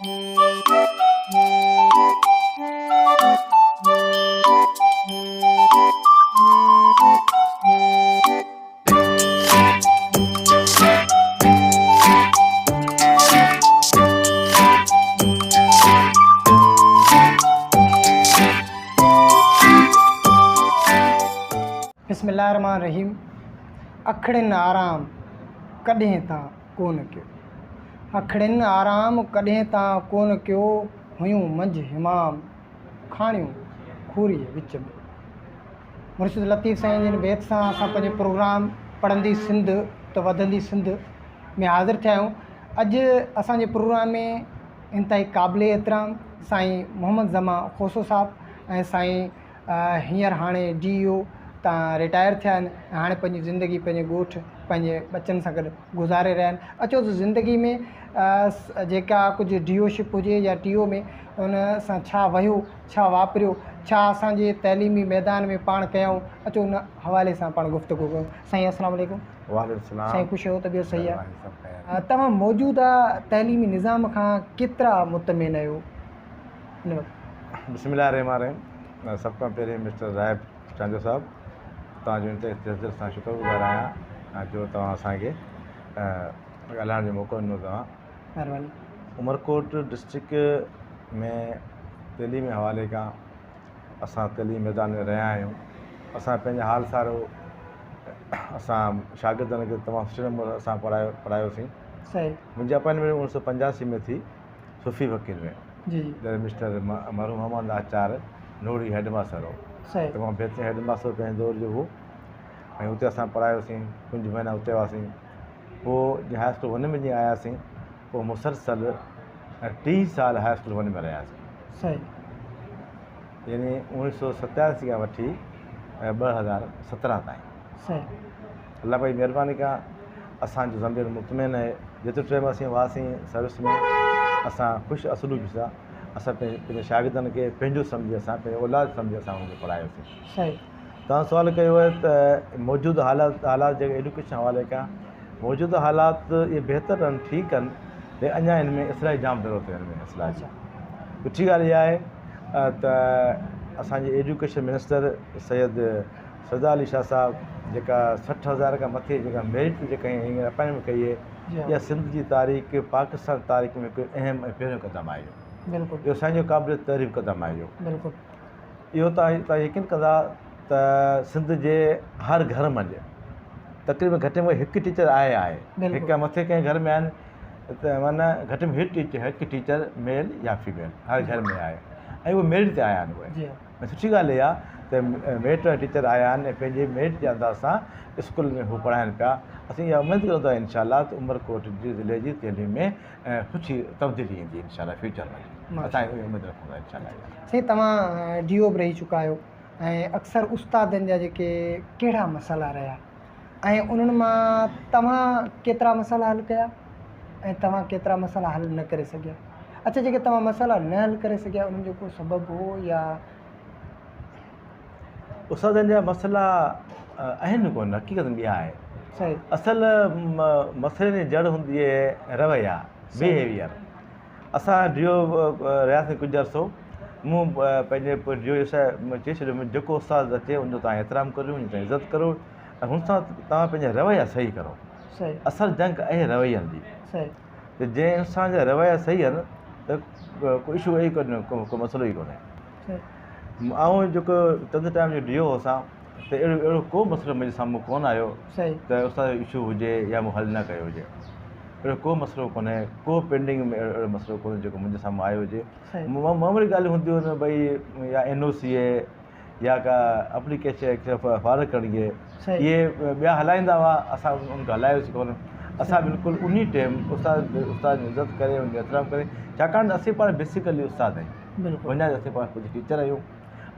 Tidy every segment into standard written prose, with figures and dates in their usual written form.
बिस्मिल्लाहिर्रहमानिर्रहीम। अखड़िन आराम कॾहिं तां कोन कयो, अखड़िन आराम कॾहिं तां कोन कयो, हुयूं मंझि हिमाम खाणियूं खूरीअ विच में। मुर्शिद लतीफ़ साईं जिन बैत सां असां पंहिंजो प्रोग्राम पढ़ंदी सिंध त वधंदी सिंध में हाज़िर थिया आहियूं। अॼु असांजे प्रोग्राम में इंतिहाई क़ाबिल एतिराम साईं मोहम्मद ज़मा खोसो साहब ऐं साईं हींअर हाणे DO तां रिटायर थिया आहिनि ऐं हाणे पंहिंजी ज़िंदगी पंहिंजे ॻोठु पंहिंजे बचनि सां गॾु गुज़ारे रहिया आहिनि। अचो त ज़िंदगी में जेका कुझु DOशिप हुजे या TO में उन सां छा वहियो, छा वापरियो, छा असांजे तइलीमी मैदान में पाण कयूं, अचो उन हवाले सां पाण गुफ़्तगू कयूं। साईं अस्सलाम वालेकुम। वालेकुम सलाम। साईं ख़ुशि हो, तबियत सही आहे? तव्हां मौजूदा तइलीमी निज़ाम खां केतिरा मुतमिन आहियो? बिस्मिल्लाहिर्रहमानिर्रहीम। सभ खां पहिरीं मिस्टर रायब चांजो साहब, तव्हांजो इंतज़ार सां शुक्रगुज़ार आहियां जो तव्हां असांखे ॻाल्हाइण जो मौक़ो ॾिनो। तव्हां महिरबानी। उमरकोट डिस्ट्रिक्ट में तइलीमी हवाले खां असां तइलीमी मैदान में रहिया आहियूं। असां पंहिंजे हाल सारो असां शागिर्दनि खे तमामु सुठे नमूने असां पढ़ायोसीं। सही। मुंहिंजी अपॉइंटमेंट 1985 में थी सूफ़ी फ़कीर में, जी। जॾहिं मिस्टर मरहूम मोहम्मद आचार्य नूरी हेडमास्टर हो। सही। तमामु बहितरीनु हेडमास्टर पंहिंजे दौर जो हो ऐं हुते असां पढ़ायोसीं, कुझु महीना हुते हुआसीं। पोइ जीअं हाई स्कूल 1 में जीअं आयासीं, पोइ मुसलसल 30 साल हाई स्कूल 1 में रहियासीं। सही। यानी 1987 खां वठी 2017 ताईं। सही। अल्लाह भाई महिरबानी खां असांजो ज़मीर मुतमिन आहे। जेतिरो टाइम असीं हुआसीं सर्विस में, असां ख़ुशि असलूबी सां असां पंहिंजे शागिर्दनि खे पंहिंजो सम्झी, असां पंहिंजो औलाद सम्झी असां हुनखे पढ़ायोसीं। सही। तव्हां सुवाल कयो आहे त मौजूदा हालात जेके एजुकेशन हवाले खां, मौजूदा हालात इहे बहितर आहिनि, ठीकु आहिनि, लेकिन अञा हिन में इस्लाही जाम ज़रूरत आहे। हिन में इस्लाह जी सुठी ॻाल्हि इहा आहे त असांजे एजुकेशन मिनिस्टर सैयद सदा अली शाह साहब जेका 60,000 खां मथे जेका मेरिट जेका हींअर अपॉइंटमेंट कई आहे, इहा सिंध जी तारीख़ पाकिस्तान तारीख़ में हिकु अहम ऐं पहिरियों क़दम आहे। बिल्कुलु। इहो असांजो क़ाबिल तारीफ़ क़दम आहे। बिल्कुलु। इहो तव्हां यकीन कंदा त सिंध जे हर घर में तक़रीबन घटि में हिकु टीचर आहे। हिकु मथे कंहिं घर में आहिनि त माना घटि में हिकु टीचर मेल या फीमेल हर घर में आहे ऐं उहे मेरिट ते आया आहिनि। उहे सुठी ॻाल्हि इहा त मेरिट वारा टीचर आया आहिनि ऐं पंहिंजे मेरिट जे अंदाज़ सां स्कूल में हू पढ़ाइनि पिया। असीं इहा उमेदु कयूं था इनशाअल्लाह त उमरकोट ज़िले जी तइलीम में सुठी तब्दीली ईंदी इनशाअल्लाह फ्यूचर में। असां इहा उमेदु रखूं था इनशाअल्लाह। साईं, तव्हां DO बि रही चुका आहियो ऐं अक्सर उस्तादनि जा जेके कहिड़ा मसइला रहिया ऐं उन्हनि मां तव्हां केतिरा मसइला हल कया ऐं तव्हां केतिरा मसइला हल न करे सघिया? अच्छा, जेके तव्हां मसइला न हल करे सघिया उन्हनि जो को सबबु हो या? उस्तादनि जा मसइला आहिनि कोन, हक़ीक़त में इहा आहे। सही। असल मसइले जी जड़ हूंदी आहे रवैया, बिहेवियर। असां DO रहियासीं कुझु अर्सो, मूं पंहिंजे DO चई छॾियो जेको उस्ताद अचे उनजो तव्हां एतिराम करो, उनजी तव्हां इज़त करो ऐं हुन सां तव्हां पंहिंजा रवैया सही करो। सही। असल जंग आहे रवैयनि जी। सही। त जंहिं इंसान जा रवैया सही आहिनि त को इशू ई कोन्हे, को मसइलो ई कोन्हे। ऐं जेको तंहिं टाइम जो DO हुअसां त अहिड़ो को मसइलो मुंहिंजे साम्हूं कोन आयो त उस्ताद जो इशू हुजे या मूं हल न कयो हुजे। अहिड़ो को मसइलो कोन्हे, को पेंडिंग में अहिड़ो मसइलो कोन्हे जेको मुंहिंजे साम्हूं आयो हुजे। मामूली ॻाल्हियूं हूंदियूं आहिनि भई या NOC या का एप्लीकेशन फारग करणी आहे, इहे ॿिया हलाईंदा हुआ, असां उनखे हलायोसीं कोन। असां बिल्कुलु उन टाइम उस्ताद जी इज़त करे, उनजो एतिराम करे, छाकाणि त असीं पाण बेसिकली उस्ताद आहियूं, वञा असीं पाण कुझु टीचर आहियूं।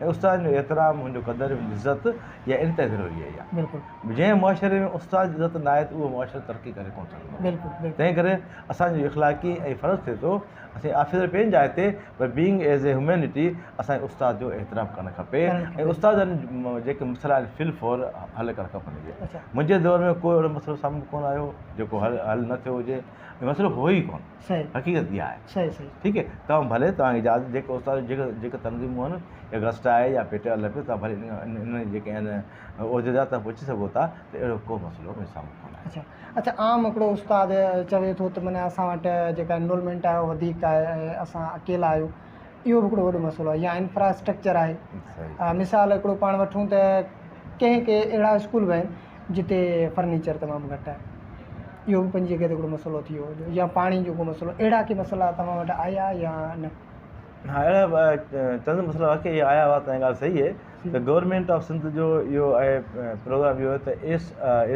ऐं उस्ताद जो एतिराम हुनजो क़दुरु हुनजी इज़त इहा इंतिहा ज़रूरी आहे। बिल्कुलु जंहिं मुआशरे में उस्ताद जी इज़त न आहे त उहो मुआशरो तरक़ी करे कोन सघंदो। बिल्कुलु तंहिं करे असांजो इख़लाक़ी ऐं फ़र्ज़ु थिए थो असां ऑफिसर पंहिंजी जाइ ते पर बीइंग एज़ ए ह्यूमैनिटी असांखे उस्ताद जो एतिराम करणु खपे ऐं उस्तादनि जेके मसइला आहिनि फिल फॉर हल करणु खपनि। इहे मुंहिंजे दौर में कोई अहिड़ो मसइलो साम्हूं कोन आयो जेको हल न थियो हुजे, मसइलो हो ई कोन, हक़ीक़त इहा आहे। ठीकु आहे, तव्हां भले तव्हांखे इजाज़त जेके उस्ताद जेके तनज़ीमूं आहिनि या गस्ट आहे या पेटे हले पियो, तव्हां भले इन जेके आहिनि उहिदेदार तव्हां पुछी सघो था, त अहिड़ो को मसइलो मुंहिंजे साम्हूं कोन आहे। अच्छा, आम हिकिड़ो उस्ताद चवे थो त माना असां वटि जेका एनरोलमेंट आहे वधीक आहे ऐं असां अकेला आहियूं, इहो बि हिकिड़ो वॾो मसइलो आहे। या इंफ्रास्ट्रक्चर आहे, मिसाल हिकिड़ो पाण वठूं त कंहिं अहिड़ा स्कूल बि आहिनि जिते फर्नीचर तमामु घटि आहे, इहो बि पंहिंजी जॻह ते हिकिड़ो मसइलो थी वियो, या पाणी जो को मसइलो, अहिड़ा के मसइला तव्हां वटि आया या न? हा, अहिड़ा चंद मसइला वाक़ई इहे आया हुआ, तव्हांजी ॻाल्हि सही आहे। त गवर्नमेंट ऑफ सिंध जो इहो आहे प्रोग्राम इहो आहे त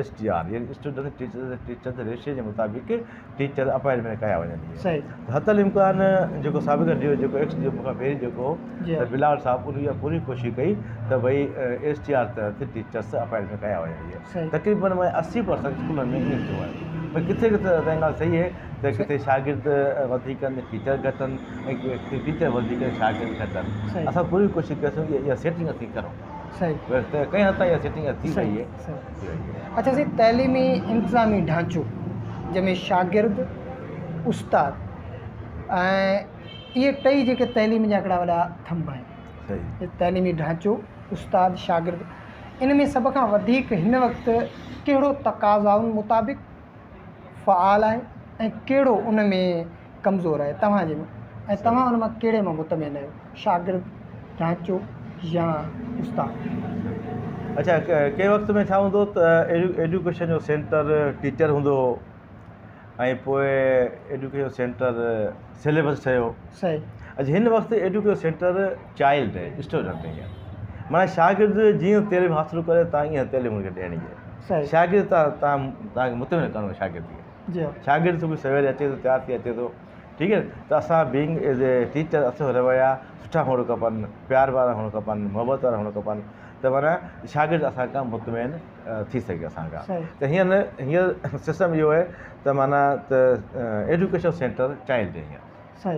STR यानी स्टूडेंट टीचर रेशियो जे मुताबिक़ टीचर अपॉइंटमेंट कया वञनि। सही, हतल इम्कान जेको साबिक़ ॾियो जेको एक्स जो मूंखां पहिरीं जेको त बिलावल साहब उन इहा पूरी कोशिशि कई त भई STR तहत टीचर्स अपॉइंटमेंट कया वञनि। तक़रीबन 80% स्कूलनि में ईअं थियो आहे। भई किथे किथे तव्हांजी ॻाल्हि सही आहे त किथे शागिर्द वधीक आहिनि, टीचर घटि आहिनि ऐं टीचर वधीक आहिनि, शागिर्द घटि आहिनि। असां पूरी कोशिशि कयोसीं इहा सेटिंग थी करूं। सही, त कई हद ताईं इहा सेटिंग थी वई आहे। अच्छा साईं, तइलीमी इंतिज़ामी ढांचो जंहिंमें शागिर्द, उस्ताद ऐं इहे टई जेके तइलीम जा हिकिड़ा वॾा थंभ आहिनि, तइलीमी ढांचो, उस्ताद, शागिर्द, इन में सभ खां वधीक हिन वक़्तु कहिड़ो तक़ाज़ाउनि मुताबिक़ फ़आल आहे ऐं कहिड़ो उन में कमज़ोर आहे तव्हांजे में, ऐं तव्हां उन मां कहिड़े मां मुतमिन आहियो, शागिर्द, ढांचो या उस्ताद? अच्छा, कंहिं वक़्त में छा हूंदो त एजुकेशन जो सेंटर टीचर हूंदो हो ऐं पोइ एजुकेशन सेंटर सिलेबस ठहियो। सही। अच्छा, हिन वक़्तु एजुकेशन सेंटर चाइल्ड आहे, स्टूडेंट आहे, माना शागिर्द जीअं तइलीम हासिलु करे तव्हां ईअं तइलीम हुनखे ॾियणी आहे। शागिर्द तव्हांखे मुतमिन करिणो आहे शागिर्द खे। शागिर्द सुबुह सवेरे अचे थो, तयारु थी अचे थो, ठीकु आहे, त असां बीइंग एज़ ए टीचर असां रवैया सुठा हुअणु खपनि, प्यार वारा हुअणु खपनि, मोहबत वारा हुअणु खपनि, त माना शागिर्द असांखां मुतमिन थी सघे असांखां। त हींअर सिस्टम इहो आहे त माना त एजुकेशन सेंटर चाइल्ड आहे हींअर,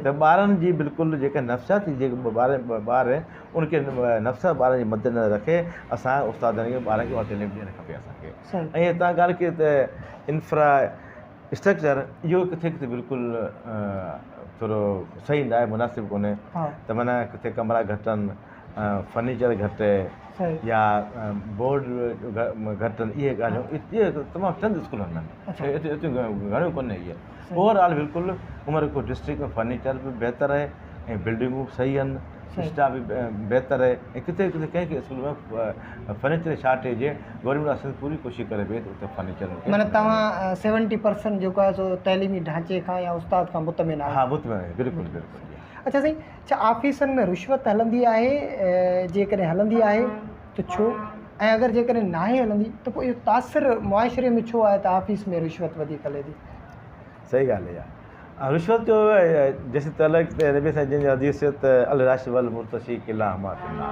त ॿारनि जी बिल्कुलु जेके नफ़्सियाती जेके ॿार आहिनि उनखे नफ़्सियात ॿारनि जी मद्देनज़र रखे असां उस्तादनि खे ॿारनि खे उहा तइलीम ॾियणु खपे असांखे। ऐं तव्हां ॻाल्हि कई त इंफ्रास्ट्रक्चर इहो किथे किथे बिल्कुलु थोरो सही न आहे, मुनासिबु कोन्हे, त माना किथे कमरा घटि आहिनि, फर्नीचर घटि आहे या बोर्ड घटि आहिनि, इहे ॻाल्हियूं इहे तमामु चंद स्कूलनि में आहिनि, घणियूं कोन्हे इहे। ओवरऑल बिल्कुलु उमरकोट डिस्ट्रिक्ट में फर्नीचर बि बहितरु आहे ऐं बिल्डिंगूं बि सही आहिनि, स्टाफ बि बहितरु आहे, ऐं किथे किथे कंहिं स्कूल में फर्नीचर शॉर्टेज आहे, गवर्नमेंट असां पूरी कोशिशि करे पई त उते फर्नीचर माना तव्हां 70% जेको आहे सो तइलीमी ढांचे खां या उस्ताद खां मुतमिन आहे? हा, मुतमिन आहे, बिल्कुलु बिल्कुलु। अच्छा साईं, छा ऑफिसनि में रिश्वत हलंदी आहे? जेकॾहिं हलंदी आहे त छो, ऐं अगरि जेकॾहिं नाहे हलंदी त पोइ इहो तासिर मुआशरे में छो आहे त ऑफिस में रिश्वत वधीक हले थी? सही ॻाल्हि आहे। रिश्वत जो जैसे तलक नबी साईं जिन हदीस त अल राश वल मुर्तशी किला हमातिना,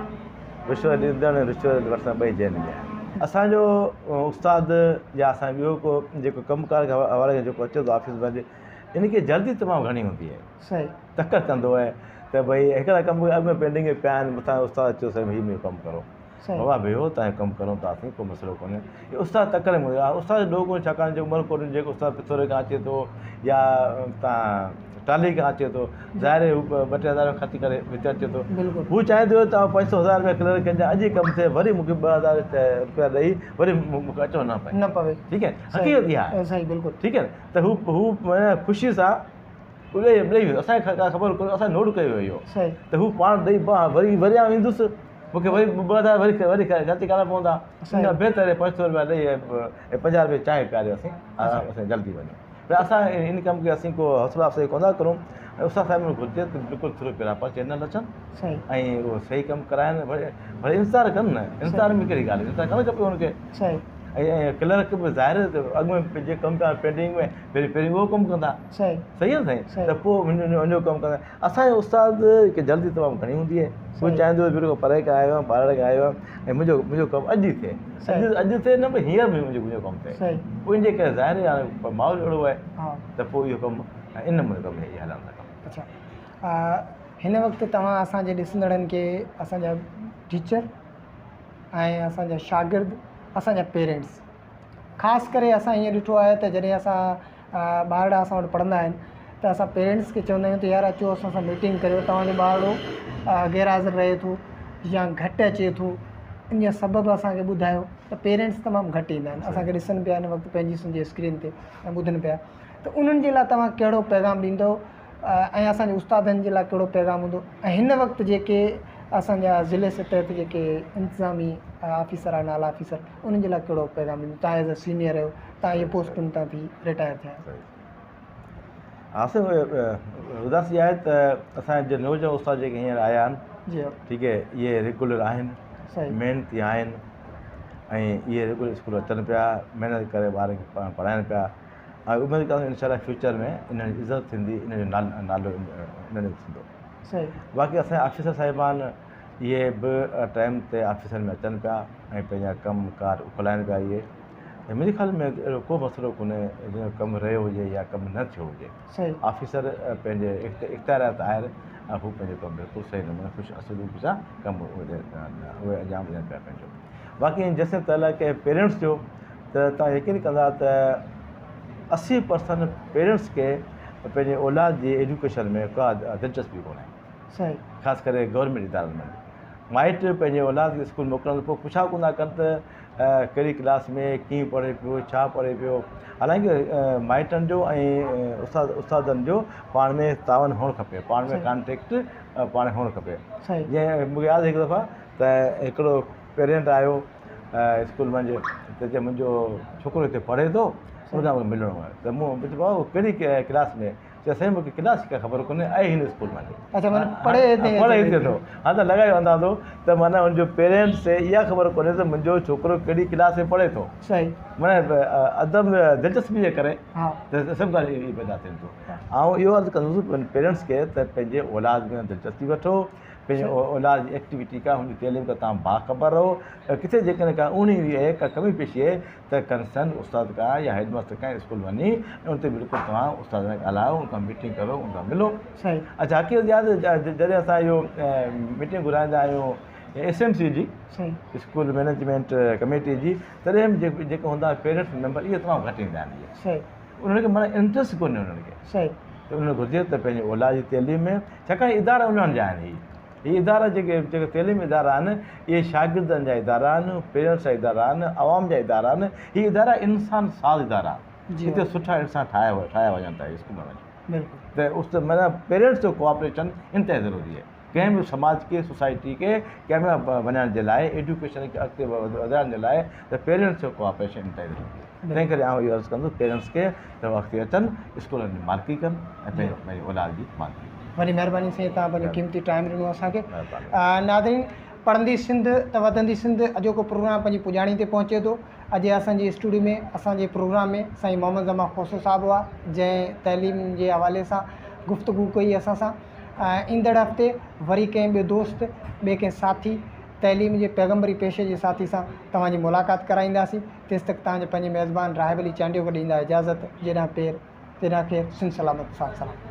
रिश्वत ॾींदड़ रिश्वत वठण ॿई जंहिं आहे। असांजो उस्ताद या असां ॿियो को जेको कमुकार हवाले जेको अचे थो ऑफिस में, इनखे जल्दी तमामु घणी हूंदी आहे। सही। तकड़ कंदो आहे त भई हिकिड़ा कमु अॻु में पेंडिंग पिया आहिनि, मथां उस्ताद अचो साईं हीउ में कमु करो, बाबा भेयो तव्हांजो कमु करूं था, असीं को मसइलो कोन्हे। इहो उस्ताद तकड़ में हूंदो आहे, उस्ताद ॾोह कोन्हे, छाकाणि जो उमरकोट जेको उस्ताद पिथोरे खां अचे थो या तव्हां टाली खां अचे थो, ज़ाहिर आहे हू 2-3 हज़ार ख़र्च करे विच अचे थो, हू चाहींदो तव्हां 500,000 रुपया क्लियर कंहिंजा अॼु कमु थिए, वरी मूंखे 2,000 रुपया ॾेई वरी मूंखे अचो न पए, ठीकु आहे, हक़ीक़त इहा आहे। सही, बिल्कुलु ठीकु आहे। त हू ख़ुशी सां ॾेई वेंदो, असांखे ख़बर कोन्हे, असां नोट कयो इहो, त हू पाण ॾेई वरी आउं ईंदुसि, मूंखे वरी 2,000 वरी ख़र्च करणा पवंदा, बहितर आहे 500 रुपया ॾेई ऐं 50 रुपया चांहि पियारे असां जल्दी वञूं। पर असां इन कम खे असीं को हौसला अफ़ज़ाई कोन था करूं, ऐं उस्ताद साहिब घुरिजे त बिल्कुलु थोरो पहिरियां पर चैनल अचनि ऐं उहो सही कमु कराइनि, भले इंतज़ारु कनि न, इंतज़ार में कहिड़ी ॻाल्हि आहे, इंतज़ारु करणु खपे हुनखे। ऐं क्लर्क बि ज़ाहिर अॻु में जे कमु पिया पेंटिंग में पहिरीं उहो कमु कंदा। सही सही आहे न साईं। त पोइ वञो कमु कंदा। असांजो उस्ताद खे जल्दी तमामु घणी हूंदी आहे। कोई चाहींदो आहे बिल्कुलु परे खां आयो आहियां ॿाहिरि खां आयो आहियां ऐं मुंहिंजो कमु अॼु थिए, अॼु थिए न भई हींअर बि मुंहिंजो कमु थिए। पोइ इनजे करे ज़ाहिर आहे हाणे माहौल अहिड़ो आहे त पोइ इहो कमु इन नमूने कमु इहे हलंदा कमु। अच्छा, हिन वक़्तु तव्हां असांजे ॾिसंदड़नि खे असांजा टीचर ऐं असांजा शागिर्द, असांजा पेरेंट्स, ख़ासि करे असां हीअं ॾिठो आहे त जॾहिं असां ॿारड़ा असां वटि पढ़ंदा आहिनि त असां पेरेंट्स खे चवंदा आहियूं त यार अचो असां सां मीटिंग करियो, तव्हांजो ॿारड़ो गैरहाज़िर रहे थो या घटि अचे थो, इन सबबु असांखे ॿुधायो। त पेरेंट्स तमामु घटि ईंदा आहिनि, असांखे ॾिसनि पिया हिन वक़्तु पंहिंजी मुंहिंजी स्क्रीन ते ऐं ॿुधनि पिया। त उन्हनि जे लाइ तव्हां कहिड़ो पैगाम ॾींदव ऐं असांजे उस्तादनि जे लाइ कहिड़ो पैगाम हूंदो? ऐं हिन वक़्तु जेके असांजा ज़िले सतह ते जेके इंतिज़ामी ऑफिसर आहिनि, आला ऑफिसर, उन्हनि जे लाइ कहिड़ो पैगाम ॾींदो? तव्हां एज़ अ सीनियर आहियो, तव्हां इहे पोस्टुनि तां थी रिटायर थिया आहियो। हासिल उदासी आहे त असांजे नौजवान उस्ताद जेके हींअर आया आहिनि, जी ठीकु आहे, इहे रेगुलर आहिनि, महिनती आहिनि ऐं इहे रेगुलर स्कूल अचनि पिया, महिनत करे ॿारनि खे पढ़ाइनि पिया ऐं उमेदु कंदा इनशाला फ्यूचर में इन्हनि जी इज़त थींदी, इन्हनि जो नालो इन्हनि जो थींदो। सही। बाक़ी असांजा ऑफिसर साहिबान इहे बि टाइम ते ऑफिसनि में अचनि पिया ऐं पंहिंजा कमु कार खोलाइनि पिया। इहे ऐं मुंहिंजे ख़्याल में अहिड़ो को मसइलो कोन्हे जंहिंजो कमु रहियो हुजे या कमु न थियो हुजे। सही। ऑफिसर पंहिंजे इख़्तियारात आहिनि ऐं हू पंहिंजो कमु बिल्कुलु सही नमूने ख़ुशि असलूब सां कमु उहे अंजाम ॾियनि पिया पंहिंजो। बाक़ी जेसिताईं ताईं की पेरेंट्स जो त तव्हां यकीन कंदा त 80% पेरेंट्स खे पंहिंजे औलाद जी एजुकेशन में का दिलचस्पी कोन्हे। सही। ख़ासि करे गवर्नमेंट इदारनि में माइट पंहिंजे औलाद खे स्कूल मोकिलण पोइ पुछा कोन था कनि त कहिड़ी क्लास में कीअं पढ़े पियो, छा पढ़े पियो। हालांकि माइटनि जो ऐं उस्तादनि जो पाण में तावन हुअणु खपे, पाण में कॉन्टेक्ट पाण हुअणु खपे। जीअं मूंखे यादि हिकु दफ़ा त हिकिड़ो पेरेंट आयो स्कूल में त चए मुंहिंजो छोकिरो हिते पढ़े थो, उन सां मूंखे मिलणो आहे। त मूं पुछो भाऊ कहिड़ी क्लास में? चए साईं मूंखे क्लास का ख़बर कोन्हे, आहे हिन स्कूल में। अच्छा, माना पढ़े हिते थो। हा त लॻायो अंदाज़ो त माना हुनजो पेरेंट्स खे इहा ख़बर कोन्हे त मुंहिंजो छोकिरो कहिड़ी क्लास में पढ़े थो। सही। माना अदब दिलचस्पी जे करे त सभु ॻाल्हि इहे पैदा थियनि थियूं। ऐं इहो अर्ज़ु कंदुसि पेरेंट्स खे त पंहिंजे औलाद में दिलचस्पी वठो, पंहिंजे औलाद जी एक्टिविटी का हुनजी तइलीम खां तव्हां बाख़बर रहो। किथे जेकॾहिं का उणिवीह आहे, का कमी पेशी आहे त कंसर्न उस्ताद खां या हेडमास्टर खां स्कूल वञी उन ते बिल्कुलु तव्हां उस्ताद सां ॻाल्हायो, उनखां मीटिंग करो, उनखां मिलो। सही। अच्छा, हक़ीक़त यादि जॾहिं असां इहो मीटिंग घुराईंदा आहियूं SMC जी, स्कूल मैनेजमेंट कमेटी जी, तॾहिं बि जेके हूंदा पेरेंट्स मेंबर इहे तमामु घटि ईंदा आहिनि। सही। उन्हनि खे माना इंट्रस्ट कोन्हे उन्हनि खे। सही। त उन्हनि घुरिजे त पंहिंजे औलाद जी तइलीम में, छाकाणि इदारा उन्हनि जा आहिनि। इहे इदारा जेके तइलीमी इदारा आहिनि इहे शागिर्दनि जा इदारा आहिनि, पेरेंट्स जा इदारा आहिनि, आवाम जा इदारा आहिनि। इहे इदारा इंसान साज़ इदारा, हिते सुठा इंसान ठाहिया वञनि था स्कूल में। त माना पेरेंट्स जो कोऑपरेशन इंतिहाई ज़रूरी आहे कंहिं बि समाज खे, सोसाइटी खे कंहिं में वञण जे लाइ, एजुकेशन खे अॻिते वधाइण जे लाइ त पेरेंट्स जो कोऑपरेशन इंतिहाई ज़रूरी आहे। तंहिं करे आउं इहो अर्ज़ु कंदुसि पेरेंट्स खे त अॻिते अचनि, स्कूलनि जी मार्की कनि ऐं पंहिंजी औलाद जी मार्की। वॾी महिरबानी साईं, तव्हां पंहिंजो क़ीमती टाइम ॾिनो असांखे। नाज़रीन, पढ़ंदी सिंध त वधंदी सिंध अॼोको प्रोग्राम पंहिंजी पुॼाणी ते पहुचे थो। अॼु असांजे स्टूडियो में, असांजे प्रोग्राम में साईं मोहम्मद ज़मा खोसो साहिबु हुआ, जंहिं तइलीम जे हवाले सां गुफ़्तगू कई असां सां। ईंदड़ हफ़्ते वरी कंहिं ॿिए दोस्त, ॿिए कंहिं साथी, तइलीम जे पैगम्बरी पेशे जे साथी सां तव्हांजी मुलाक़ात कराईंदासीं। तेसि तक तव्हांजे पंहिंजे मेज़बान राहिब अली चांडियो खे ॾींदा इजाज़त। जेॾां पेर तेॾां खे सिन सलामत साथ सलाम।